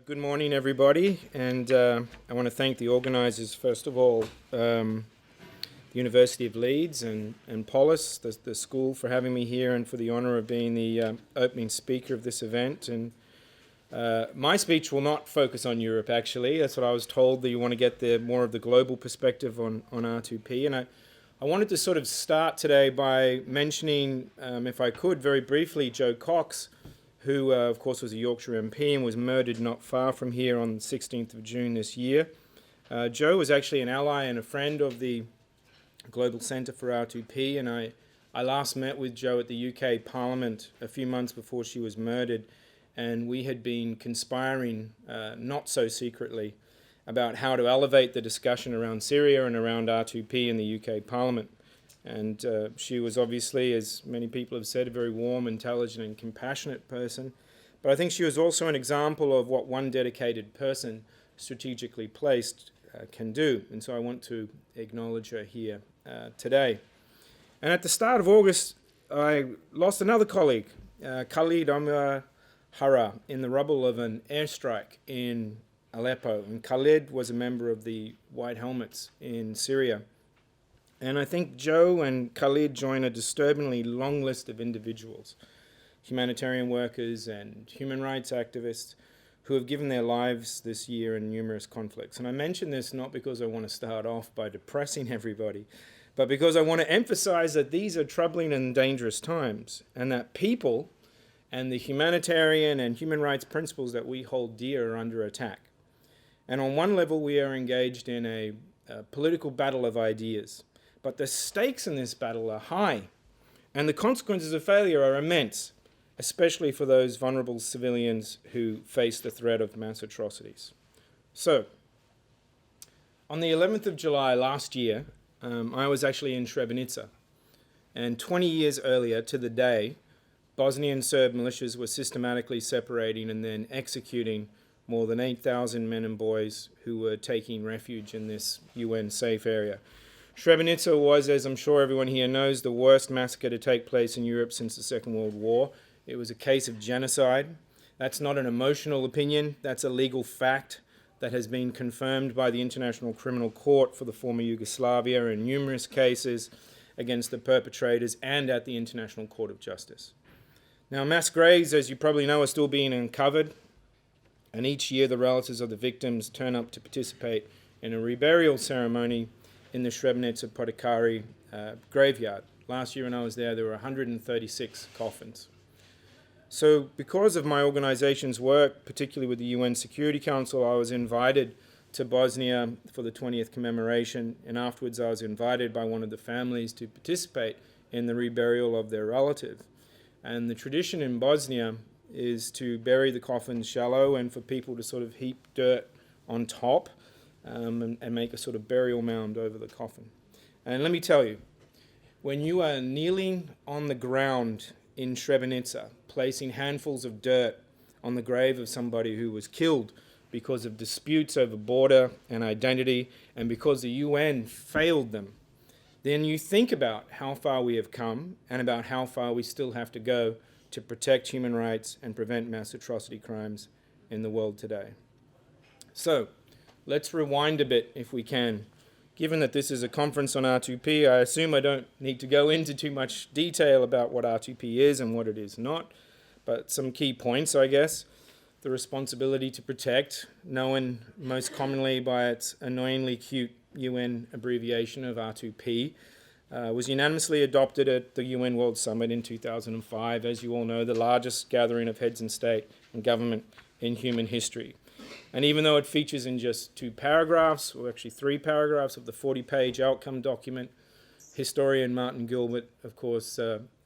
Good morning, everybody, and I want to thank the organisers, first of all, the University of Leeds and Polis, the school, for having me here and for the honour of being the opening speaker of this event. And my speech will not focus on Europe, actually. That's what I was told, that you want to get more of the global perspective on R2P. And I wanted to sort of start today by mentioning, if I could, very briefly, Joe Cox, who, of course, was a Yorkshire MP and was murdered not far from here on the 16th of June this year. Joe was actually an ally and a friend of the Global Centre for R2P, and I last met with Joe at the UK Parliament a few months before she was murdered, and we had been conspiring, not so secretly, about how to elevate the discussion around Syria and around R2P in the UK Parliament. And she was obviously, as many people have said, a very warm, intelligent and compassionate person. But I think she was also an example of what one dedicated person, strategically placed, can do. And so I want to acknowledge her here today. And at the start of August, I lost another colleague, Khalid Hara, in the rubble of an airstrike in Aleppo. And Khalid was a member of the White Helmets in Syria. And I think Joe and Khalid join a disturbingly long list of individuals, humanitarian workers and human rights activists, who have given their lives this year in numerous conflicts. And I mention this not because I want to start off by depressing everybody, but because I want to emphasize that these are troubling and dangerous times, and that people and the humanitarian and human rights principles that we hold dear are under attack. And on one level, we are engaged in a political battle of ideas. But the stakes in this battle are high, and the consequences of failure are immense, especially for those vulnerable civilians who face the threat of mass atrocities. So, on the 11th of July last year, I was actually in Srebrenica, and 20 years earlier to the day, Bosnian Serb militias were systematically separating and then executing more than 8,000 men and boys who were taking refuge in this UN safe area. Srebrenica was, as I'm sure everyone here knows, the worst massacre to take place in Europe since the Second World War. It was a case of genocide. That's not an emotional opinion. That's a legal fact that has been confirmed by the International Criminal Court for the former Yugoslavia in numerous cases against the perpetrators and at the International Court of Justice. Now, mass graves, as you probably know, are still being uncovered, and each year the relatives of the victims turn up to participate in a reburial ceremony in the Srebrenica Podikari graveyard. Last year when I was there were 136 coffins. So because of my organization's work, particularly with the UN Security Council, I was invited to Bosnia for the 20th commemoration, and afterwards I was invited by one of the families to participate in the reburial of their relative. And the tradition in Bosnia is to bury the coffins shallow and for people to sort of heap dirt on top and make a sort of burial mound over the coffin. And let me tell you, when you are kneeling on the ground in Srebrenica, placing handfuls of dirt on the grave of somebody who was killed because of disputes over border and identity, and because the UN failed them, then you think about how far we have come and about how far we still have to go to protect human rights and prevent mass atrocity crimes in the world today. So, let's rewind a bit if we can. Given that this is a conference on R2P, I assume I don't need to go into too much detail about what R2P is and what it is not, but some key points, I guess. The responsibility to protect, known most commonly by its annoyingly cute UN abbreviation of R2P, was unanimously adopted at the UN World Summit in 2005, as you all know, the largest gathering of heads of state and government in human history. And even though it features in just 2 paragraphs, or actually 3 paragraphs of the 40-page outcome document, historian Martin Gilbert, of course,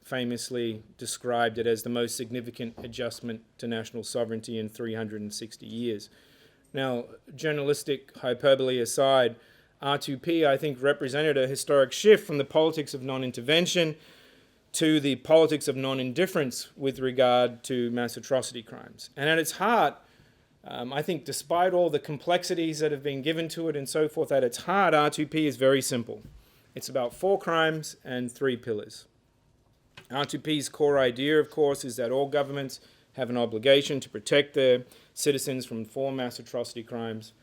famously described it as the most significant adjustment to national sovereignty in 360 years. Now, journalistic hyperbole aside, R2P, I think, represented a historic shift from the politics of non-intervention to the politics of non-indifference with regard to mass atrocity crimes. And at its heart, I think despite all the complexities that have been given to it and so forth, at its heart, R2P is very simple. It's about 4 crimes and 3 pillars. R2P's core idea, of course, is that all governments have an obligation to protect their citizens from 4 mass atrocity crimes: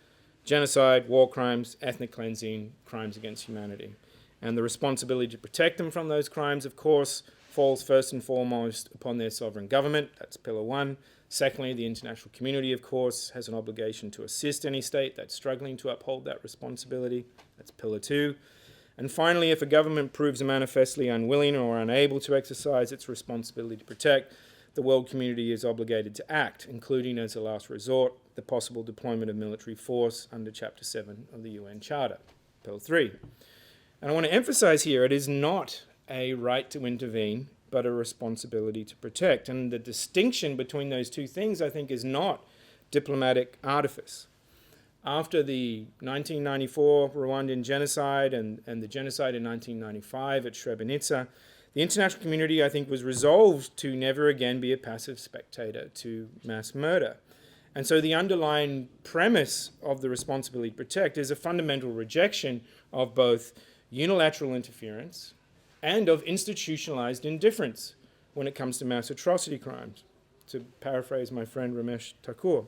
genocide, war crimes, ethnic cleansing, crimes against humanity. And the responsibility to protect them from those crimes, of course, falls first and foremost upon their sovereign government. That's pillar 1. Secondly, the international community, of course, has an obligation to assist any state that's struggling to uphold that responsibility. That's pillar 2. And finally, if a government proves manifestly unwilling or unable to exercise its responsibility to protect, the world community is obligated to act, including, as a last resort, the possible deployment of military force under Chapter 7 of the UN Charter, pillar 3. And I want to emphasize here, it is not a right to intervene, but a responsibility to protect. And the distinction between those two things, I think, is not diplomatic artifice. After the 1994 Rwandan genocide and the genocide in 1995 at Srebrenica, the international community, I think, was resolved to never again be a passive spectator to mass murder. And so the underlying premise of the responsibility to protect is a fundamental rejection of both unilateral interference and of institutionalized indifference when it comes to mass atrocity crimes, to paraphrase my friend Ramesh Thakur.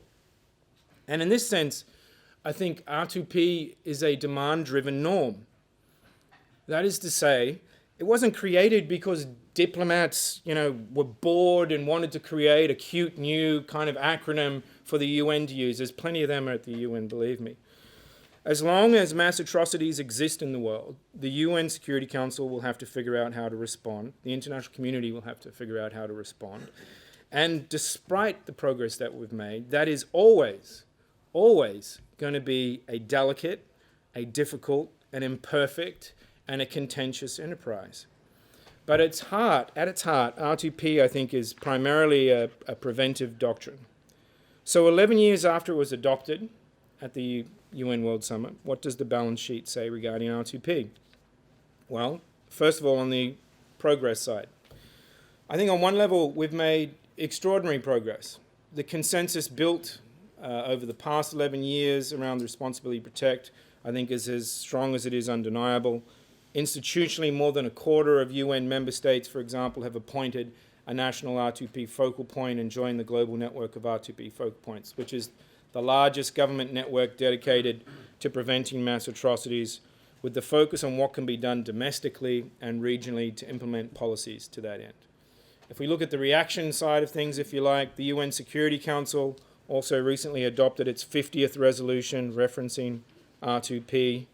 And in this sense, I think R2P is a demand-driven norm. That is to say, it wasn't created because diplomats, were bored and wanted to create a cute new kind of acronym for the UN to use. There's plenty of them at the UN, believe me. As long as mass atrocities exist in the world, the UN Security Council will have to figure out how to respond. The international community will have to figure out how to respond. And despite the progress that we've made, that is always going to be a delicate, a difficult, an imperfect, and a contentious enterprise. But at its heart, R2P, I think, is primarily a preventive doctrine. So 11 years after it was adopted at the UN World Summit, what does the balance sheet say regarding R2P? Well, first of all, on the progress side, I think on one level we've made extraordinary progress. The consensus built over the past 11 years around the responsibility to protect, I think, is as strong as it is undeniable. Institutionally, more than a quarter of UN member states, for example, have appointed a national R2P focal point and joined the global network of R2P focal points, which is the largest government network dedicated to preventing mass atrocities, with the focus on what can be done domestically and regionally to implement policies to that end. If we look at the reaction side of things, if you like, the UN Security Council also recently adopted its 50th resolution referencing R2P.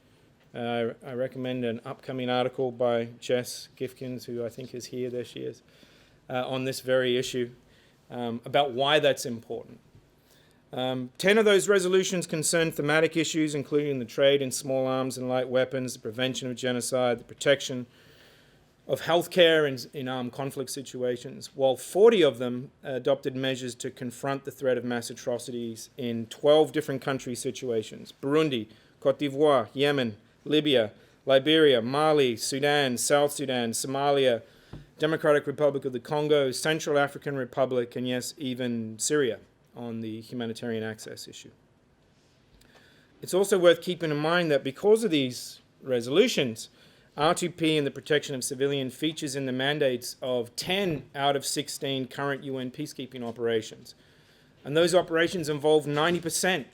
I recommend an upcoming article by Jess Gifkins, who I think is here, there she is, on this very issue, about why that's important. 10 of those resolutions concern thematic issues, including the trade in small arms and light weapons, the prevention of genocide, the protection of healthcare in armed conflict situations, while 40 of them adopted measures to confront the threat of mass atrocities in 12 different country situations: Burundi, Cote d'Ivoire, Yemen, Libya, Liberia, Mali, Sudan, South Sudan, Somalia, Democratic Republic of the Congo, Central African Republic, and yes, even Syria on the humanitarian access issue. It's also worth keeping in mind that because of these resolutions, R2P and the protection of civilian features in the mandates of 10 out of 16 current UN peacekeeping operations. And those operations involve 90%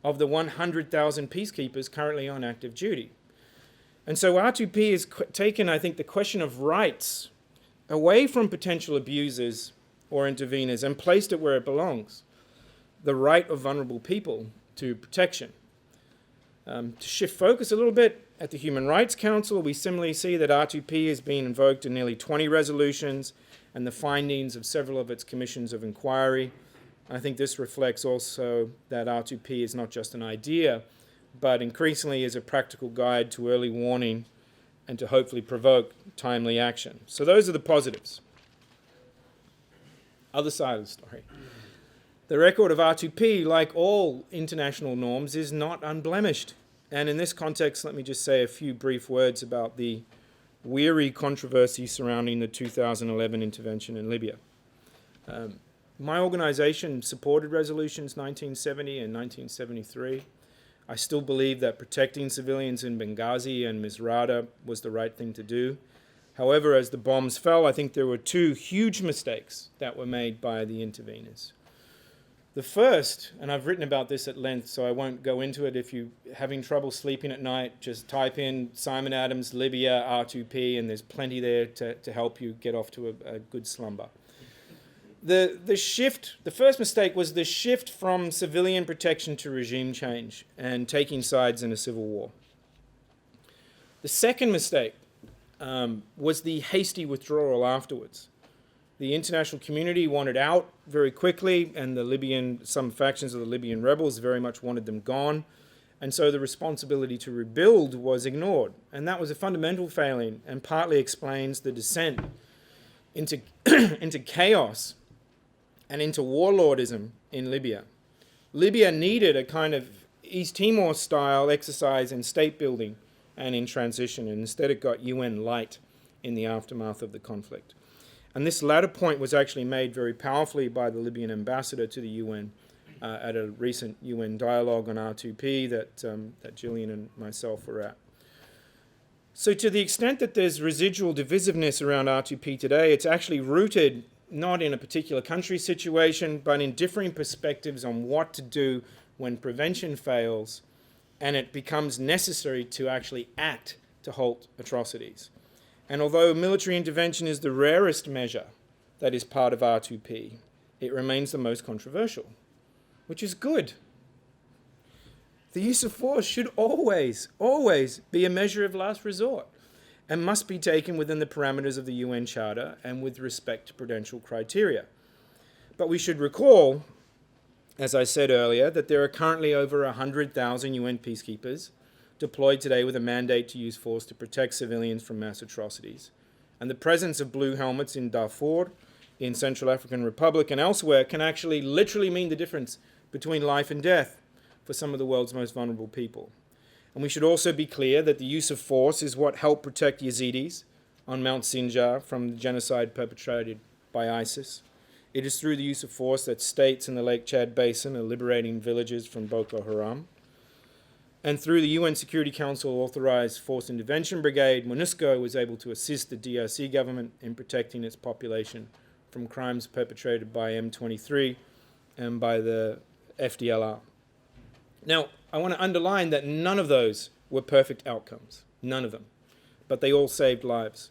of the 100,000 peacekeepers currently on active duty. And so R2P has taken, I think, the question of rights away from potential abusers or interveners and placed it where it belongs: the right of vulnerable people to protection. To shift focus a little bit, at the Human Rights Council, we similarly see that R2P has been invoked in nearly 20 resolutions and the findings of several of its commissions of inquiry. I think this reflects also that R2P is not just an idea, but increasingly is a practical guide to early warning and to hopefully provoke timely action. So those are the positives. Other side of the story. The record of R2P, like all international norms, is not unblemished. And in this context, let me just say a few brief words about the weary controversy surrounding the 2011 intervention in Libya. My organization supported resolutions 1970 and 1973. I still believe that protecting civilians in Benghazi and Misrata was the right thing to do. However, as the bombs fell, I think there were two huge mistakes that were made by the interveners. The first, and I've written about this at length, so I won't go into it. If you're having trouble sleeping at night, just type in Simon Adams, Libya, R2P, and there's plenty there to help you get off to a good slumber. The first mistake was the shift from civilian protection to regime change and taking sides in a civil war. The second mistake was the hasty withdrawal afterwards. The international community wanted out very quickly, and some factions of the Libyan rebels very much wanted them gone. And so the responsibility to rebuild was ignored. And that was a fundamental failing and partly explains the descent into, into chaos and into warlordism in Libya. Libya needed a kind of East Timor-style exercise in state building and in transition, and instead it got UN light in the aftermath of the conflict. And this latter point was actually made very powerfully by the Libyan ambassador to the UN at a recent UN dialogue on R2P that Gillian and myself were at. So to the extent that there's residual divisiveness around R2P today, it's actually rooted not in a particular country situation, but in differing perspectives on what to do when prevention fails and it becomes necessary to actually act to halt atrocities. And although military intervention is the rarest measure that is part of R2P, it remains the most controversial, which is good. The use of force should always be a measure of last resort and must be taken within the parameters of the UN Charter and with respect to prudential criteria. But we should recall, as I said earlier, that there are currently over 100,000 UN peacekeepers deployed today with a mandate to use force to protect civilians from mass atrocities. And the presence of blue helmets in Darfur, in Central African Republic and elsewhere can actually literally mean the difference between life and death for some of the world's most vulnerable people. And we should also be clear that the use of force is what helped protect Yazidis on Mount Sinjar from the genocide perpetrated by ISIS. It is through the use of force that states in the Lake Chad Basin are liberating villages from Boko Haram. And through the UN Security Council authorized Force Intervention Brigade, MONUSCO was able to assist the DRC government in protecting its population from crimes perpetrated by M23 and by the FDLR. Now, I want to underline that none of those were perfect outcomes, none of them, but they all saved lives.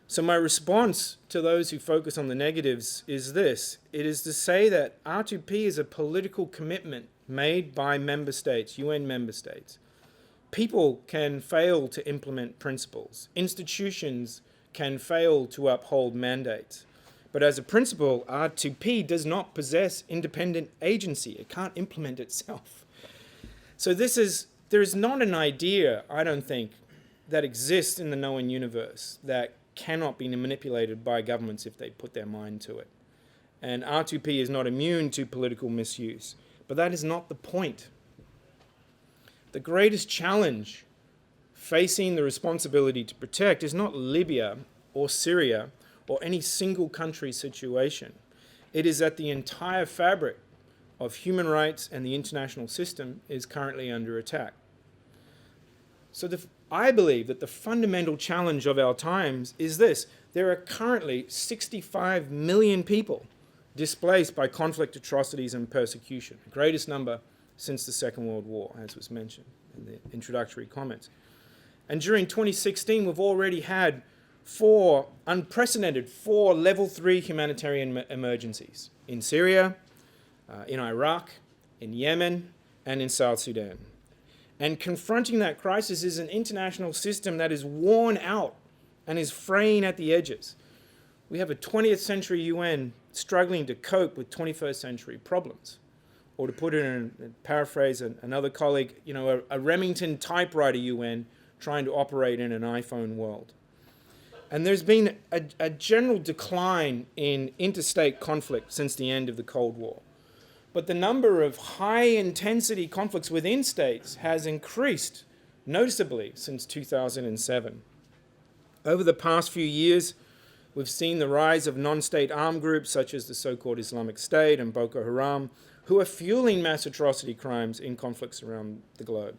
So my response to those who focus on the negatives is this. It is to say that R2P is a political commitment made by member states, UN member states. People can fail to implement principles. Institutions can fail to uphold mandates. But as a principle, R2P does not possess independent agency. It can't implement itself. So there is not an idea, I don't think, that exists in the known universe that cannot be manipulated by governments if they put their mind to it. And R2P is not immune to political misuse. But that is not the point. The greatest challenge facing the responsibility to protect is not Libya or Syria or any single country situation. It is that the entire fabric of human rights and the international system is currently under attack. So I believe that the fundamental challenge of our times is this. There are currently 65 million people displaced by conflict, atrocities, and persecution, the greatest number since the Second World War, as was mentioned in the introductory comments. And during 2016, we've already had unprecedented four level 3 humanitarian emergencies in Syria, in Iraq, in Yemen, and in South Sudan. And confronting that crisis is an international system that is worn out and is fraying at the edges. We have a 20th century UN struggling to cope with 21st century problems. Or to put it in, paraphrase another colleague, a Remington typewriter UN trying to operate in an iPhone world. And there's been a general decline in interstate conflict since the end of the Cold War. But the number of high-intensity conflicts within states has increased noticeably since 2007. Over the past few years, we've seen the rise of non-state armed groups such as the so-called Islamic State and Boko Haram, who are fueling mass atrocity crimes in conflicts around the globe.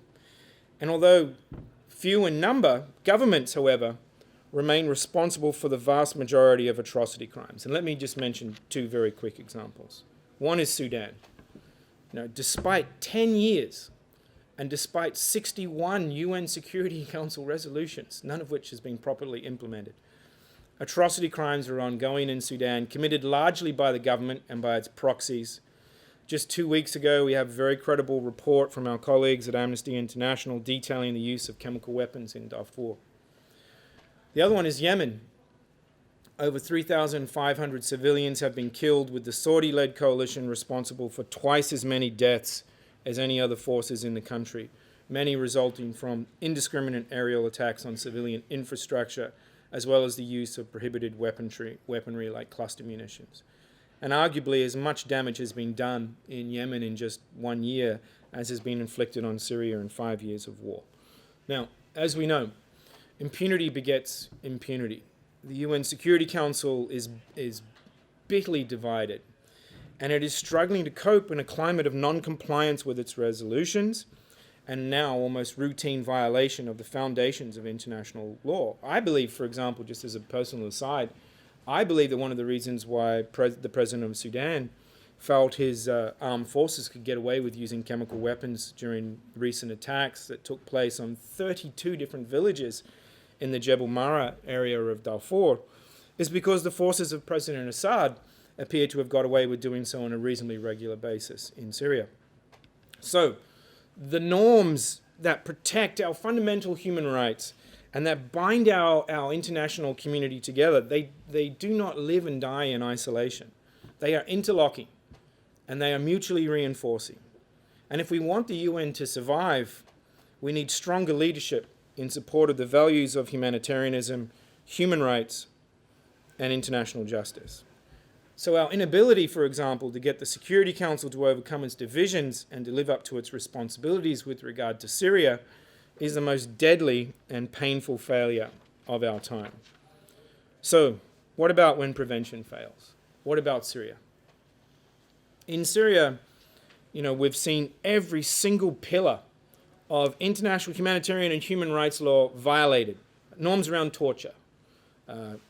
And although few in number, governments, however, remain responsible for the vast majority of atrocity crimes. And let me just mention two very quick examples. One is Sudan. Now, despite 10 years and despite 61 UN Security Council resolutions, none of which has been properly implemented, atrocity crimes are ongoing in Sudan, committed largely by the government and by its proxies. Just 2 weeks ago, we have a very credible report from our colleagues at Amnesty International detailing the use of chemical weapons in Darfur. The other one is Yemen. Over 3,500 civilians have been killed, with the Saudi-led coalition responsible for twice as many deaths as any other forces in the country, many resulting from indiscriminate aerial attacks on civilian infrastructure, as well as the use of prohibited weaponry like cluster munitions. And arguably as much damage has been done in Yemen in just 1 year as has been inflicted on Syria in 5 years of war. Now, as we know, impunity begets impunity. The UN Security Council is bitterly divided, and it is struggling to cope in a climate of non-compliance with its resolutions and now almost routine violation of the foundations of international law. I believe, for example, just as a personal aside, I believe that one of the reasons why the president of Sudan felt his armed forces could get away with using chemical weapons during recent attacks that took place on 32 different villages in the Jebel Mara area of Darfur is because the forces of President Assad appear to have got away with doing so on a reasonably regular basis in Syria. So, the norms that protect our fundamental human rights and that bind our international community together, they do not live and die in isolation. They are interlocking, and they are mutually reinforcing. And if we want the UN to survive, we need stronger leadership in support of the values of humanitarianism, human rights, and international justice. So our inability, for example, to get the Security Council to overcome its divisions and to live up to its responsibilities with regard to Syria is the most deadly and painful failure of our time. So, what about when prevention fails? What about Syria? In Syria, we've seen every single pillar of international humanitarian and human rights law violated. Norms around torture,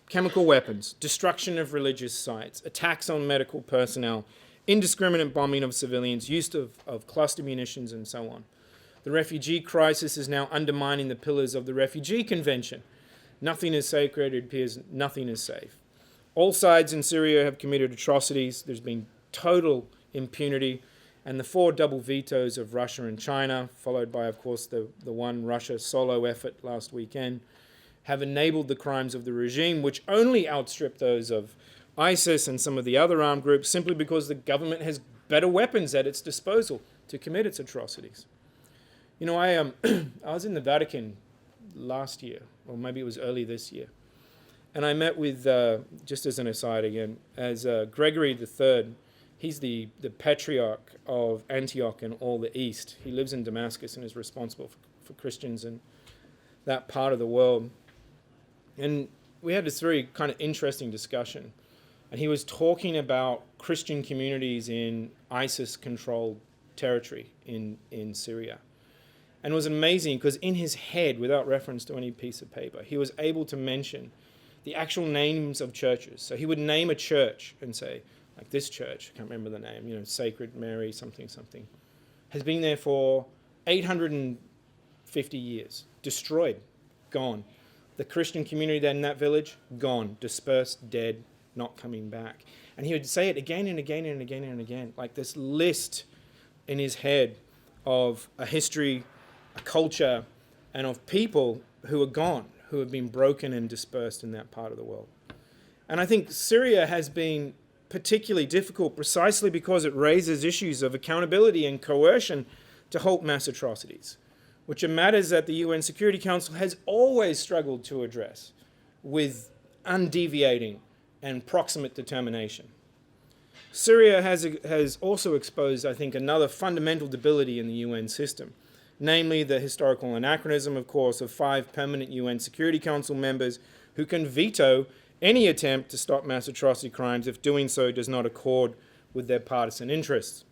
chemical weapons, destruction of religious sites, attacks on medical personnel, indiscriminate bombing of civilians, use of cluster munitions, and so on. The refugee crisis is now undermining the pillars of the Refugee Convention. Nothing is sacred, it appears nothing is safe. All sides in Syria have committed atrocities. There's been total impunity, and the 4 double vetoes of Russia and China, followed by, of course, the one Russia solo effort last weekend, have enabled the crimes of the regime, which only outstrip those of ISIS and some of the other armed groups, simply because the government has better weapons at its disposal to commit its atrocities. I was in the Vatican last year, or maybe it was early this year, and I met with, just as an aside again, as Gregory III. He's the patriarch of Antioch and all the East. He lives in Damascus and is responsible for Christians in that part of the world. And we had this very kind of interesting discussion. And he was talking about Christian communities in ISIS-controlled territory in Syria. And it was amazing because in his head, without reference to any piece of paper, he was able to mention the actual names of churches. So he would name a church and say, like this church, I can't remember the name, Sacred Mary something, has been there for 850 years, destroyed, gone. The Christian community then in that village, gone, dispersed, dead, not coming back. And he would say it again and again and again and again, like this list in his head of a history, a culture, and of people who are gone, who have been broken and dispersed in that part of the world. And I think Syria has been particularly difficult precisely because it raises issues of accountability and coercion to halt mass atrocities, which are matters that the UN Security Council has always struggled to address with undeviating and proximate determination. Syria has also exposed, I think, another fundamental debility in the UN system, namely the historical anachronism, of course, of 5 permanent UN Security Council members who can veto any attempt to stop mass atrocity crimes if doing so does not accord with their partisan interests.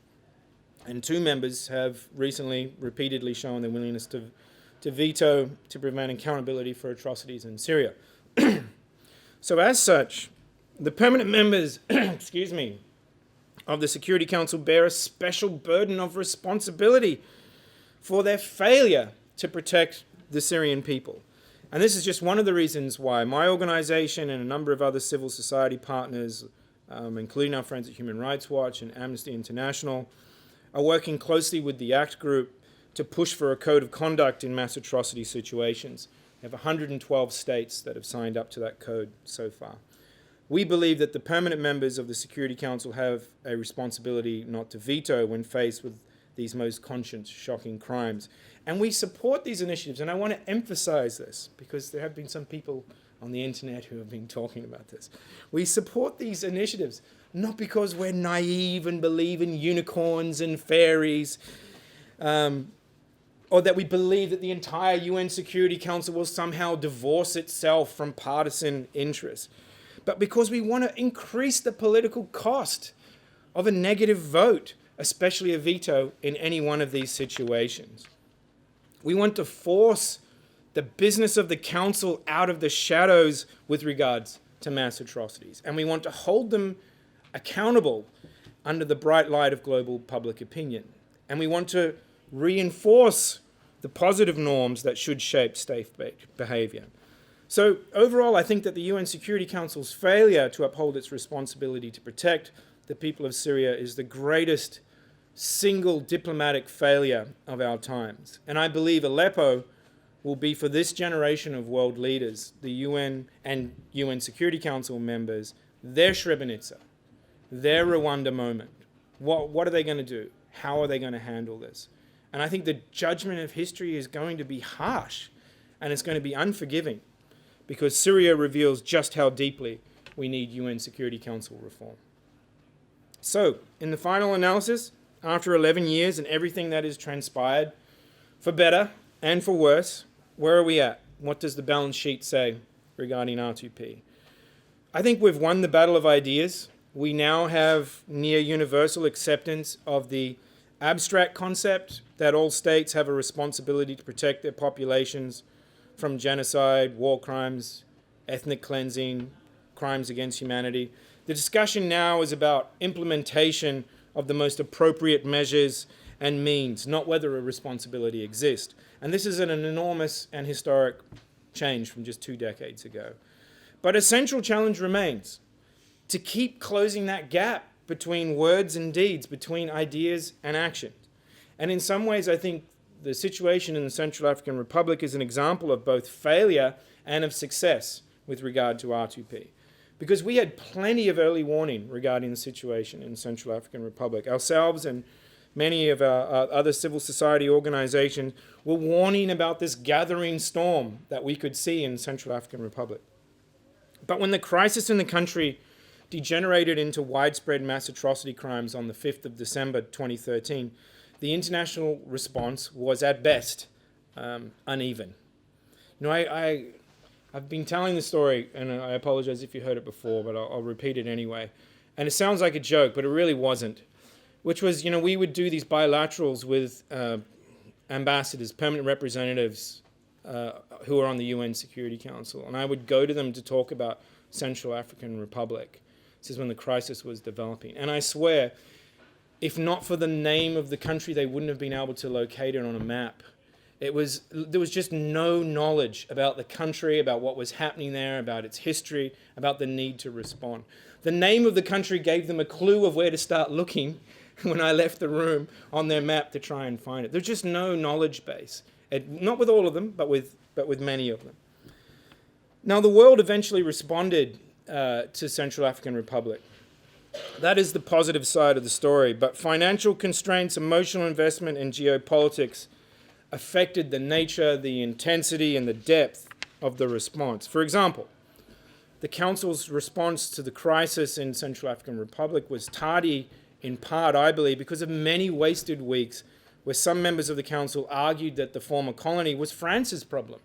And 2 members have recently repeatedly shown their willingness to veto to prevent accountability for atrocities in Syria. So as such, the permanent members, excuse me, of the Security Council bear a special burden of responsibility for their failure to protect the Syrian people. And this is just one of the reasons why my organization and a number of other civil society partners, including our friends at Human Rights Watch and Amnesty International, are working closely with the ACT group to push for a code of conduct in mass atrocity situations. We have 112 states that have signed up to that code so far. We believe that the permanent members of the Security Council have a responsibility not to veto when faced with these most conscience-shocking crimes. And we support these initiatives, and I want to emphasize this because there have been some people on the internet who have been talking about this. We support these initiatives not because we're naive and believe in unicorns and fairies, or that we believe that the entire UN Security Council will somehow divorce itself from partisan interests, but because we want to increase the political cost of a negative vote, especially a veto, in any one of these situations. We want to force the business of the council out of the shadows with regards to mass atrocities, and we want to hold them accountable under the bright light of global public opinion. And we want to reinforce the positive norms that should shape safe behavior. So overall, I think that the UN Security Council's failure to uphold its responsibility to protect the people of Syria is the greatest single diplomatic failure of our times. And I believe Aleppo will be, for this generation of world leaders, the UN and UN Security Council members, their Srebrenica, their Rwanda moment. What are they going to do? How are they going to handle this? And I think the judgment of history is going to be harsh, and it's going to be unforgiving, because Syria reveals just how deeply we need UN Security Council reform. So, in the final analysis, after 11 years and everything that has transpired, for better and for worse, where are we at? What does the balance sheet say regarding R2P? I think we've won the battle of ideas. We now have near universal acceptance of the abstract concept that all states have a responsibility to protect their populations from genocide, war crimes, ethnic cleansing, crimes against humanity. The discussion now is about implementation of the most appropriate measures and means, not whether a responsibility exists. And this is an enormous and historic change from just 2 decades ago. But a central challenge remains to keep closing that gap between words and deeds, between ideas and action. And in some ways, I think the situation in the Central African Republic is an example of both failure and of success with regard to R2P. Because we had plenty of early warning regarding the situation in the Central African Republic. Ourselves and many of our other civil society organizations were warning about this gathering storm that we could see in the Central African Republic. But when the crisis in the country degenerated into widespread mass atrocity crimes on the 5th of December 2013, the international response was at best uneven. You know, I've been telling the story, and I apologize if you heard it before, but I'll repeat it anyway. And it sounds like a joke, but it really wasn't. Which was, you know, we would do these bilaterals with ambassadors, permanent representatives who are on the UN Security Council, and I would go to them to talk about Central African Republic. This is when the crisis was developing. And I swear, if not for the name of the country, they wouldn't have been able to locate it on a map. There was just no knowledge about the country, about what was happening there, about its history, about the need to respond. The name of the country gave them a clue of where to start looking when I left the room on their map to try and find it. There's just no knowledge base. Not with all of them, but with many of them. Now, the world eventually responded to Central African Republic. That is the positive side of the story, but financial constraints, emotional investment, and geopolitics affected the nature, the intensity, and the depth of the response. For example, the Council's response to the crisis in Central African Republic was tardy, in part, I believe, because of many wasted weeks where some members of the Council argued that the former colony was France's problem,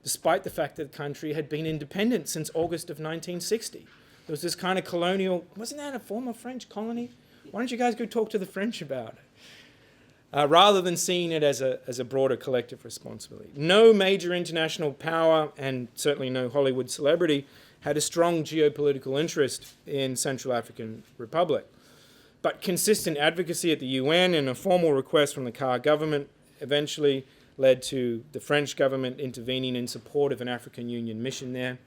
despite the fact that the country had been independent since August of 1960. There was this kind of colonial, wasn't that a former French colony? Why don't you guys go talk to the French about it? rather than seeing it as a broader collective responsibility. No major international power, and certainly no Hollywood celebrity, had a strong geopolitical interest in Central African Republic. But consistent advocacy at the UN and a formal request from the CAR government eventually led to the French government intervening in support of an African Union mission there.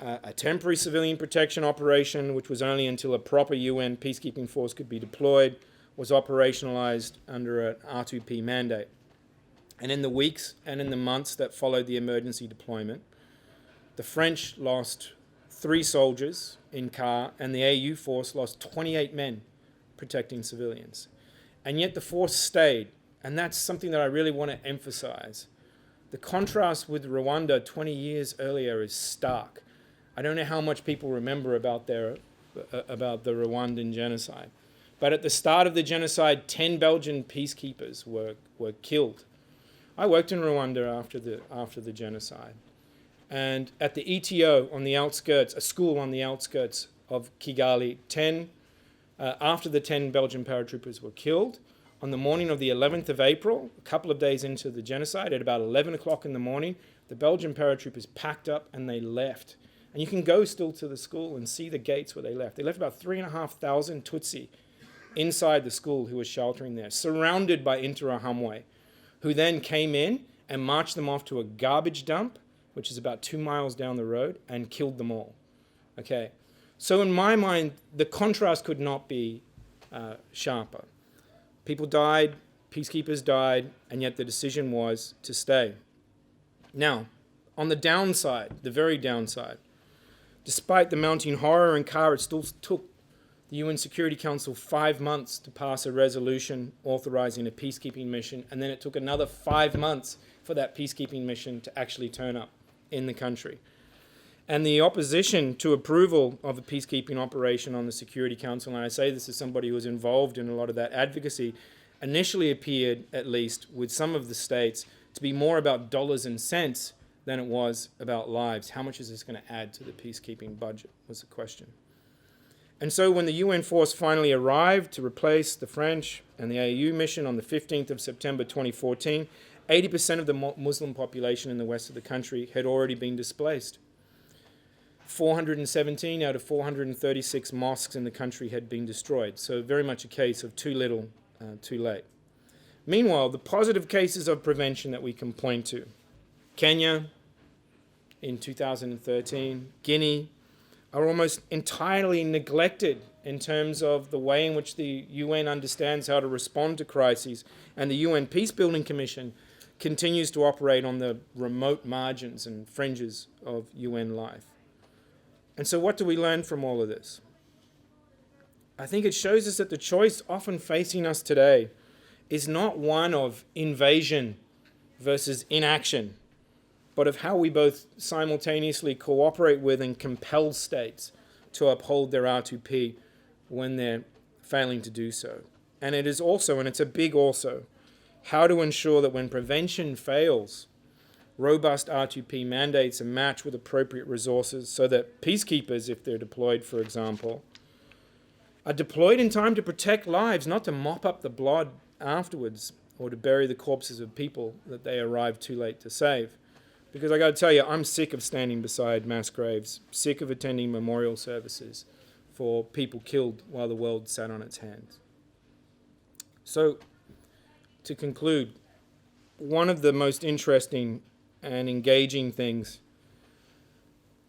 A temporary civilian protection operation, which was only until a proper UN peacekeeping force could be deployed, was operationalized under an R2P mandate. And in the weeks and in the months that followed the emergency deployment, the French lost 3 soldiers in CAR, and the AU force lost 28 men protecting civilians. And yet the force stayed, and that's something that I really want to emphasize. The contrast with Rwanda 20 years earlier is stark. I don't know how much people remember about the Rwandan genocide. But at the start of the genocide, 10 Belgian peacekeepers were killed. I worked in Rwanda after the genocide. And at the ETO on the outskirts, a school on the outskirts of Kigali, after the 10 Belgian paratroopers were killed, on the morning of the 11th of April, a couple of days into the genocide, at about 11 o'clock in the morning, the Belgian paratroopers packed up and they left. And you can go still to the school and see the gates where they left. They left about 3,500 Tutsi inside the school who were sheltering there, surrounded by Interahamwe, who then came in and marched them off to a garbage dump, which is about 2 miles down the road, and killed them all. Okay, so in my mind, the contrast could not be sharper. People died, peacekeepers died, and yet the decision was to stay. Now, on the downside, the very downside, despite the mounting horror in CAR, it still took the UN Security Council 5 months to pass a resolution authorizing a peacekeeping mission, and then it took another 5 months for that peacekeeping mission to actually turn up in the country. And the opposition to approval of a peacekeeping operation on the Security Council, and I say this as somebody who was involved in a lot of that advocacy, initially appeared, at least with some of the states, to be more about dollars and cents than it was about lives. How much is this going to add to the peacekeeping budget was the question. And so when the UN force finally arrived to replace the French and the AU mission on the 15th of September 2014, 80% of the Muslim population in the west of the country had already been displaced. 417 out of 436 mosques in the country had been destroyed, so very much a case of too little, too late. Meanwhile, the positive cases of prevention that we can point to, Kenya in 2013, Guinea, are almost entirely neglected in terms of the way in which the UN understands how to respond to crises, and the UN Peacebuilding Commission continues to operate on the remote margins and fringes of UN life. And so what do we learn from all of this? I think it shows us that the choice often facing us today is not one of invasion versus inaction, but of how we both simultaneously cooperate with and compel states to uphold their R2P when they're failing to do so. And it is also, and it's a big also, how to ensure that when prevention fails, robust R2P mandates are matched with appropriate resources so that peacekeepers, if they're deployed, for example, are deployed in time to protect lives, not to mop up the blood afterwards or to bury the corpses of people that they arrived too late to save. Because I got to tell you, I'm sick of standing beside mass graves, sick of attending memorial services for people killed while the world sat on its hands. So, to conclude, one of the most interesting and engaging things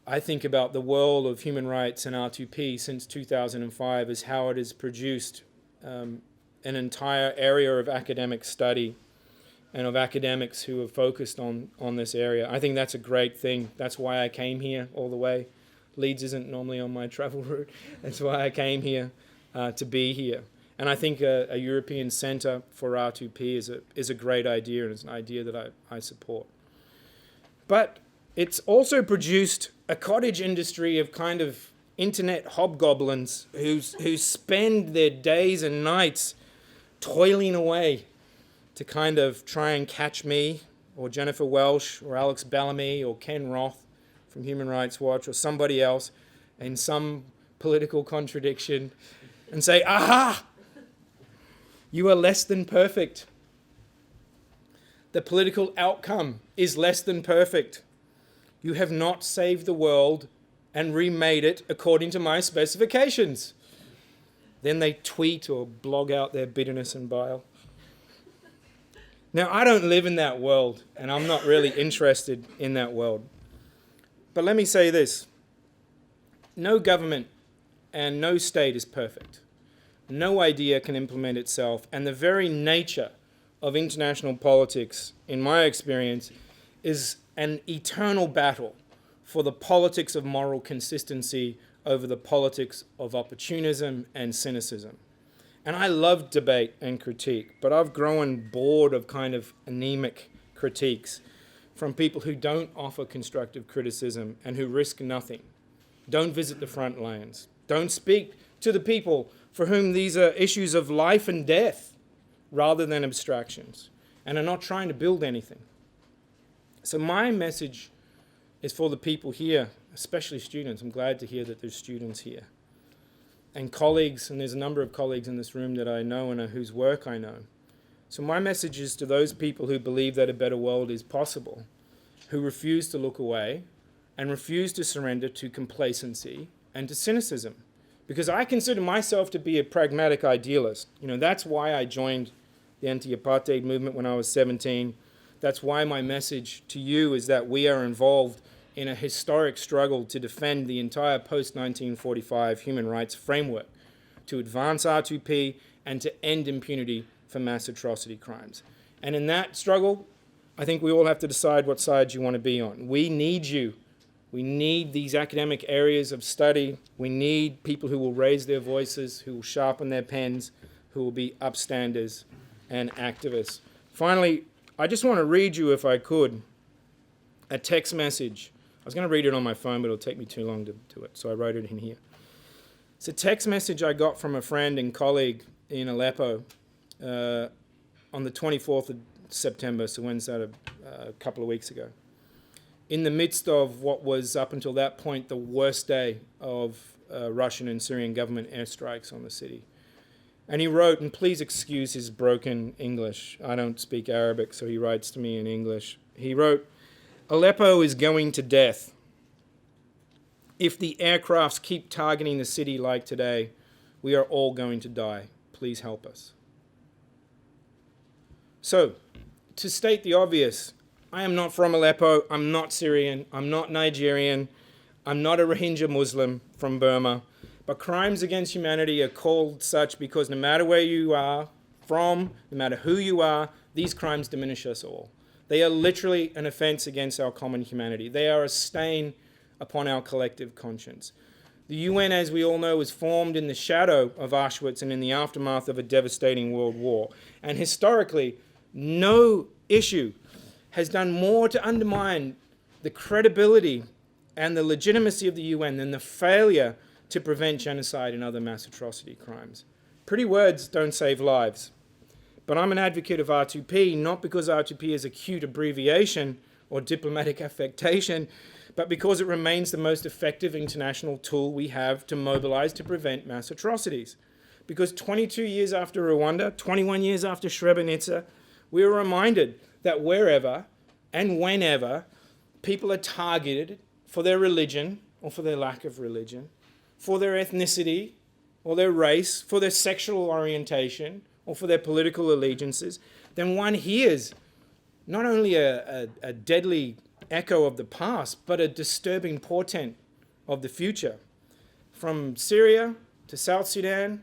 I think about the world of human rights and R2P since 2005 is how it has produced an entire area of academic study and of academics who have focused on this area. I think that's a great thing. That's why I came here all the way. Leeds isn't normally on my travel route. That's why I came here to be here. And I think a European Centre for R2P is a great idea, and it's an idea that I support. But it's also produced a cottage industry of kind of internet hobgoblins who spend their days and nights toiling away to kind of try and catch me or Jennifer Welsh or Alex Bellamy or Ken Roth from Human Rights Watch or somebody else in some political contradiction and say, aha, you are less than perfect. The political outcome is less than perfect. You have not saved the world and remade it according to my specifications. Then they tweet or blog out their bitterness and bile. Now, I don't live in that world, and I'm not really interested in that world. But let me say this. No government and no state is perfect. No idea can implement itself, and the very nature of international politics, in my experience, is an eternal battle for the politics of moral consistency over the politics of opportunism and cynicism. And I love debate and critique, but I've grown bored of kind of anemic critiques from people who don't offer constructive criticism and who risk nothing, don't visit the front lines, don't speak to the people for whom these are issues of life and death rather than abstractions, and are not trying to build anything. So my message is for the people here, especially students. I'm glad to hear that there's students here. And colleagues, and there's a number of colleagues in this room that I know and whose work I know. So my message is to those people who believe that a better world is possible, who refuse to look away and refuse to surrender to complacency and to cynicism. Because I consider myself to be a pragmatic idealist. That's why I joined the anti-apartheid movement when I was 17. That's why my message to you is that we are involved in a historic struggle to defend the entire post-1945 human rights framework, to advance R2P and to end impunity for mass atrocity crimes. And in that struggle, I think we all have to decide what side you want to be on. We need you. We need these academic areas of study. We need people who will raise their voices, who will sharpen their pens, who will be upstanders and activists. Finally, I just want to read you, if I could, a text message. I was going to read it on my phone, but it'll take me too long to do it, so I wrote it in here. It's a text message I got from a friend and colleague in Aleppo on the 24th of September, so when's that, a couple of weeks ago, in the midst of what was, up until that point, the worst day of Russian and Syrian government airstrikes on the city. And he wrote, and please excuse his broken English. I don't speak Arabic, so he writes to me in English. He wrote, "Aleppo is going to death. If the aircrafts keep targeting the city like today, we are all going to die. Please help us." So, to state the obvious, I am not from Aleppo, I'm not Syrian, I'm not Nigerian, I'm not a Rohingya Muslim from Burma, but crimes against humanity are called such because no matter where you are from, no matter who you are, these crimes diminish us all. They are literally an offense against our common humanity. They are a stain upon our collective conscience. The UN, as we all know, was formed in the shadow of Auschwitz and in the aftermath of a devastating world war. And historically, no issue has done more to undermine the credibility and the legitimacy of the UN than the failure to prevent genocide and other mass atrocity crimes. Pretty words don't save lives. But I'm an advocate of R2P, not because R2P is a cute abbreviation or diplomatic affectation, but because it remains the most effective international tool we have to mobilize to prevent mass atrocities. Because 22 years after Rwanda, 21 years after Srebrenica, we are reminded that wherever and whenever people are targeted for their religion or for their lack of religion, for their ethnicity or their race, for their sexual orientation or for their political allegiances, then one hears not only a deadly echo of the past, but a disturbing portent of the future. From Syria to South Sudan,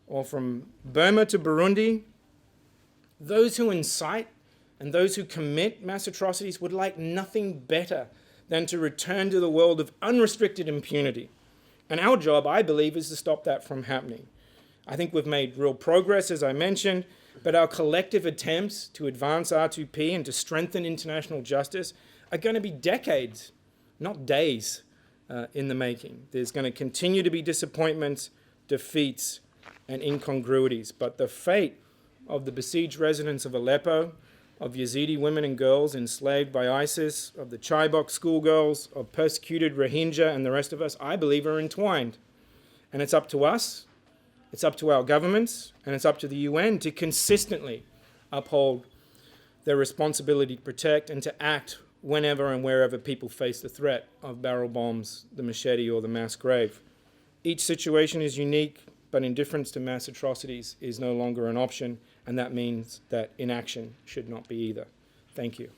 or from Burma to Burundi, those who incite and those who commit mass atrocities would like nothing better than to return to the world of unrestricted impunity. And our job, I believe, is to stop that from happening. I think we've made real progress, as I mentioned, but our collective attempts to advance R2P and to strengthen international justice are going to be decades, not days, in the making. There's going to continue to be disappointments, defeats, and incongruities. But the fate of the besieged residents of Aleppo, of Yazidi women and girls enslaved by ISIS, of the Chibok schoolgirls, of persecuted Rohingya and the rest of us, I believe are entwined. And it's up to us, it's up to our governments, and it's up to the UN to consistently uphold their responsibility to protect and to act whenever and wherever people face the threat of barrel bombs, the machete, or the mass grave. Each situation is unique, but indifference to mass atrocities is no longer an option, and that means that inaction should not be either. Thank you.